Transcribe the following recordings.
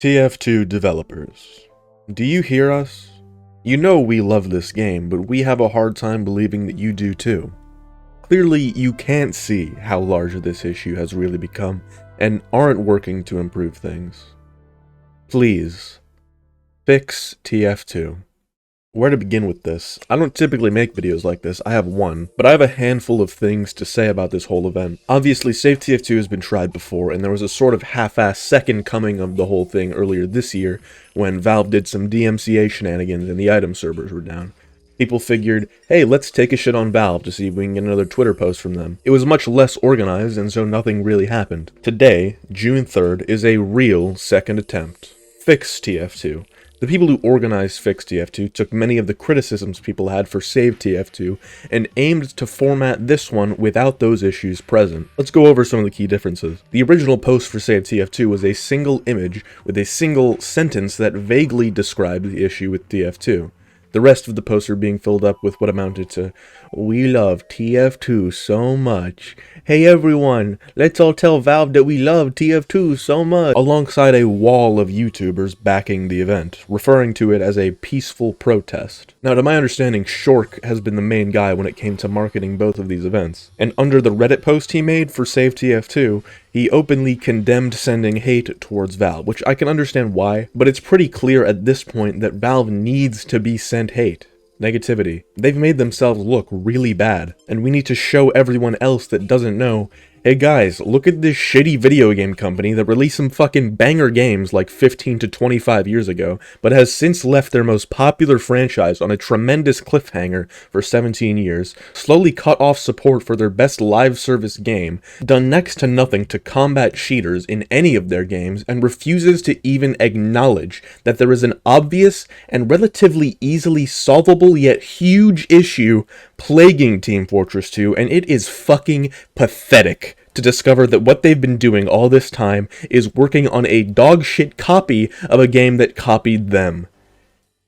TF2 developers, do you hear us? You know we love this game, but we have a hard time believing that you do too. Clearly, you can't see how large this issue has really become, and aren't working to improve things. Please, fix TF2. Where to begin with this? I don't typically make videos like this, I have one, but I have a handful of things to say about this whole event. Obviously, Save TF2 has been tried before, and there was a sort of half-assed second coming of the whole thing earlier this year, when Valve did some DMCA shenanigans and the item servers were down. People figured, hey, let's take a shit on Valve to see if we can get another Twitter post from them. It was much less organized, and so nothing really happened. Today, June 3rd, is a real second attempt. Fix TF2. The people who organized Fix TF2 took many of the criticisms people had for Save TF2 and aimed to format this one without those issues present. Let's go over some of the key differences. The original post for Save TF2 was a single image with a single sentence that vaguely described the issue with TF2. The rest of the posts are being filled up with what amounted to, "We love TF2 so much. Hey everyone, let's all tell Valve that we love TF2 so much," alongside a wall of YouTubers backing the event, referring to it as a peaceful protest. Now, to my understanding, Shork has been the main guy when it came to marketing both of these events, and under the Reddit post he made for Save TF2, he openly condemned sending hate towards Valve, which I can understand why, but it's pretty clear at this point that Valve needs to be sent hate. Negativity. They've made themselves look really bad, and we need to show everyone else that doesn't know, hey guys, look at this shitty video game company that released some fucking banger games like 15 to 25 years ago, but has since left their most popular franchise on a tremendous cliffhanger for 17 years, slowly cut off support for their best live service game, done next to nothing to combat cheaters in any of their games, and refuses to even acknowledge that there is an obvious and relatively easily solvable yet huge issue plaguing Team Fortress 2, and it is fucking pathetic to discover that what they've been doing all this time is working on a dogshit copy of a game that copied them.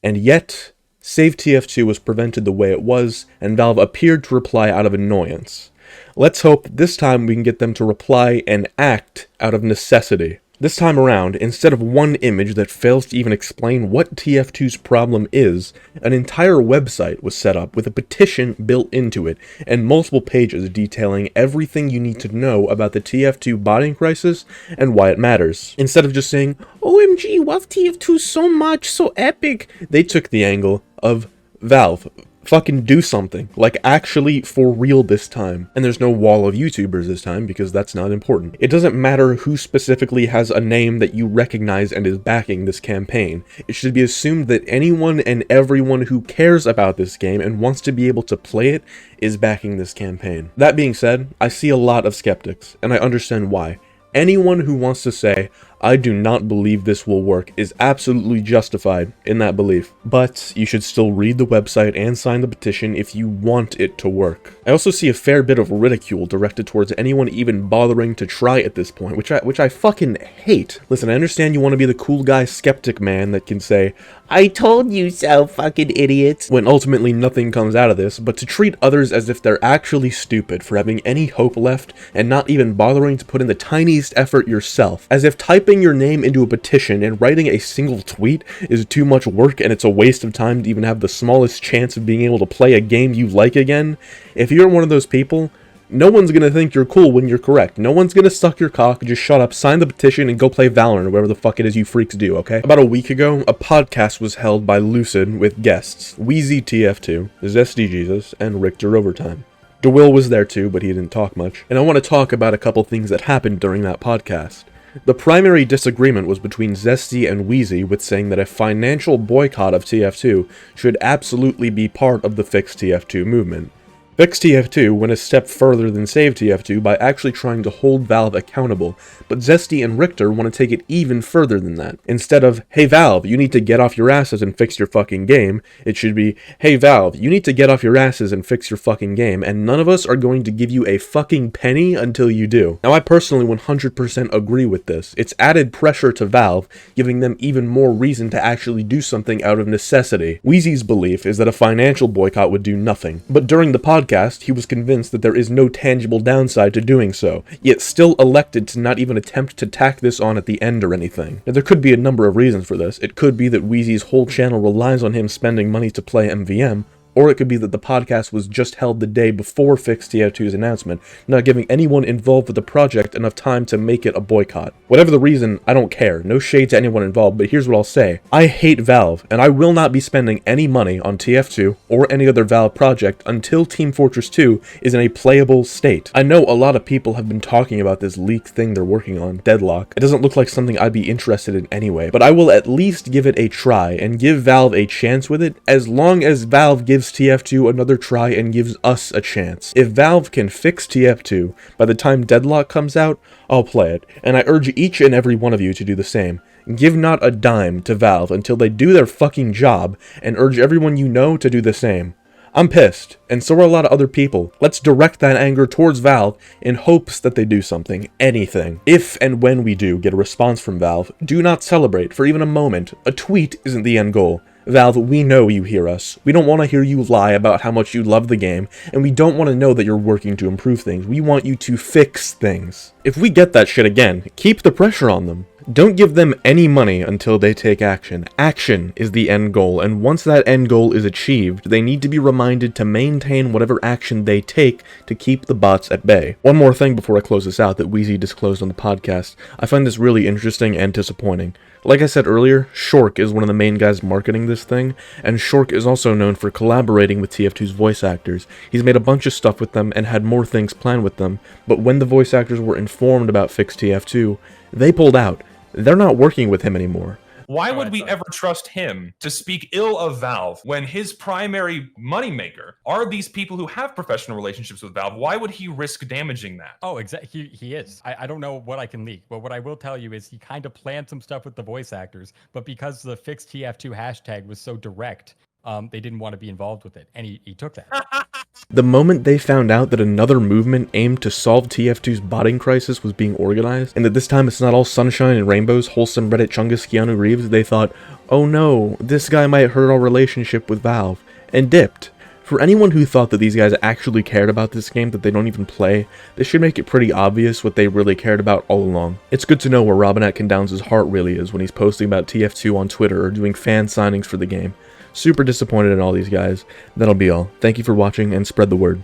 And yet, Save TF2 was prevented the way it was, and Valve appeared to reply out of annoyance. Let's hope that this time we can get them to reply and act out of necessity. This time around, instead of one image that fails to even explain what TF2's problem is, an entire website was set up with a petition built into it, and multiple pages detailing everything you need to know about the TF2 botting crisis and why it matters. Instead of just saying, OMG, love TF2 so much, so epic, they took the angle of, Valve, fucking do something, like actually for real this time. And there's no wall of YouTubers this time because that's not important. It doesn't matter who specifically has a name that you recognize and is backing this campaign. It should be assumed that anyone and everyone who cares about this game and wants to be able to play it is backing this campaign. That being said, I see a lot of skeptics, and I understand why. Anyone who wants to say, I do not believe this will work, is absolutely justified in that belief. But you should still read the website and sign the petition if you want it to work. I also see a fair bit of ridicule directed towards anyone even bothering to try at this point, which I fucking hate. Listen, I understand you want to be the cool guy skeptic man that can say, I told you so, fucking idiots, when ultimately nothing comes out of this, but to treat others as if they're actually stupid for having any hope left and not even bothering to put in the tiniest effort yourself, as if typing your name into a petition and writing a single tweet is too much work and it's a waste of time to even have the smallest chance of being able to play a game you like again. If you're one of those people, no one's gonna think you're cool when you're correct. No one's gonna suck your cock, just shut up, sign the petition, and go play Valorant or whatever the fuck it is you freaks do, okay? About a week ago, a podcast was held by Lucid with guests Weezy TF2, Zesty Jesus, and Richter Overtime. DeWill was there too, but he didn't talk much. And I want to talk about a couple things that happened during that podcast. The primary disagreement was between Zesty and Weezy, with saying that a financial boycott of TF2 should absolutely be part of the Fix TF2 movement. Fix TF2 went a step further than Save TF2 by actually trying to hold Valve accountable, but Zesty and Richter want to take it even further than that. Instead of, hey Valve, you need to get off your asses and fix your fucking game, it should be, hey Valve, you need to get off your asses and fix your fucking game, and none of us are going to give you a fucking penny until you do. Now I personally 100% agree with this. It's added pressure to Valve, giving them even more reason to actually do something out of necessity. Weezy's belief is that a financial boycott would do nothing, but during the podcast, podcast, he was convinced that there is no tangible downside to doing so, yet still elected to not even attempt to tack this on at the end or anything. Now, there could be a number of reasons for this. It could be that Weezy's whole channel relies on him spending money to play MVM, or it could be that the podcast was just held the day before Fix TF2's announcement, not giving anyone involved with the project enough time to make it a boycott. Whatever the reason, I don't care. No shade to anyone involved, but here's what I'll say. I hate Valve, and I will not be spending any money on TF2 or any other Valve project until Team Fortress 2 is in a playable state. I know a lot of people have been talking about this leaked thing they're working on, Deadlock. It doesn't look like something I'd be interested in anyway, but I will at least give it a try and give Valve a chance with it, as long as Valve gives TF2 another try and gives us a chance. If Valve can fix TF2 by the time Deadlock comes out, I'll play it, and I urge each and every one of you to do the same. Give not a dime to Valve until they do their fucking job, and urge everyone you know to do the same. I'm pissed, and so are a lot of other people. Let's direct that anger towards Valve in hopes that they do something, anything. If and when we do get a response from Valve, do not celebrate for even a moment. A tweet isn't the end goal. Valve, we know you hear us. We don't want to hear you lie about how much you love the game, and we don't want to know that you're working to improve things. We want you to fix things. If we get that shit again, keep the pressure on them. Don't give them any money until they take action. Action is the end goal, and once that end goal is achieved, they need to be reminded to maintain whatever action they take to keep the bots at bay. One more thing before I close this out that Weezy disclosed on the podcast. I find this really interesting and disappointing. Like I said earlier, Shork is one of the main guys marketing this thing, and Shork is also known for collaborating with TF2's voice actors. He's made a bunch of stuff with them and had more things planned with them, but when the voice actors were informed about Fix TF2, they pulled out. They're not working with him anymore. Why would we ever trust him to speak ill of Valve when his primary moneymaker are these people who have professional relationships with Valve? Why would he risk damaging that? Oh, exactly. He is. I don't know what I can leak, but what I will tell you is he kind of planned some stuff with the voice actors, but because the Fix TF2 hashtag was so direct, they didn't want to be involved with it, and he took that. The moment they found out that another movement aimed to solve TF2's botting crisis was being organized, and that this time it's not all sunshine and rainbows, wholesome Reddit Chungus Keanu Reeves, they thought, oh no, this guy might hurt our relationship with Valve, and dipped. For anyone who thought that these guys actually cared about this game that they don't even play, this should make it pretty obvious what they really cared about all along. It's good to know where Robin Atkin-Downs' heart really is when he's posting about TF2 on Twitter or doing fan signings for the game. Super disappointed in all these guys. That'll be all. Thank you for watching, and spread the word.